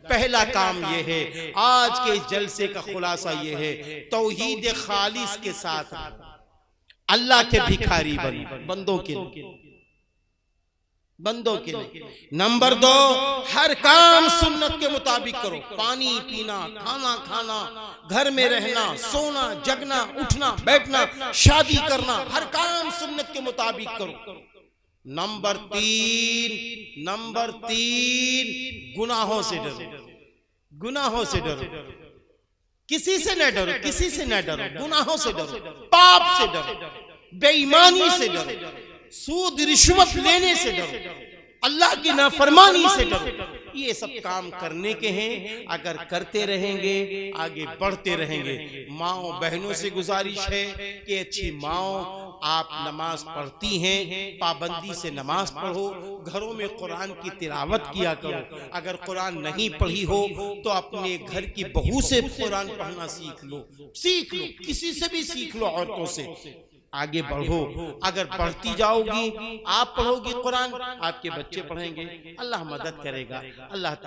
पहला काम ये है, आज के इस जलसे का खुलासा ये है, तौहीद खालिस के साथ अल्लाह के भिखारी बनो, बंदों के लिए। नंबर 2, हर काम सुन्नत के मुताबिक करो। पानी पीना, खाना खाना, घर में रहना, सोना, जगना, उठना, बैठना, शादी करना, हर काम सुन्नत के मुताबिक करो। नंबर 3 गुनाहों से डरो, गुनाहों से डरो। किसी से न डरो, किसी से न डरो, गुनाहों से डरो, पाप से डरो, बेईमानी से डरो, सूद रिश्वत लेने से डरो, अल्लाह की नाफरमानी से डरो। ये सब काम करने के हैं, अगर करते रहेंगे आगे बढ़ते रहेंगे। माओ बहनों से गुजारिश है कि अच्छी माओ, आप नमाज पढ़ती हैं, पाबंदी से नमाज पढ़ो, घरों में कुरान की तिलावत किया करो। अगर कुरान नहीं पढ़ी हो तो अपने घर की बहू से कुरान पढ़ना सीख लो, किसी से भी सीख लो, औरतों से। आगे बढ़ो, अगर बढ़ती जाओगी, आप पढ़ोगी कुरान, आपके बच्चे पढ़ेंगे, अल्लाह मदद करेगा। अल्लाह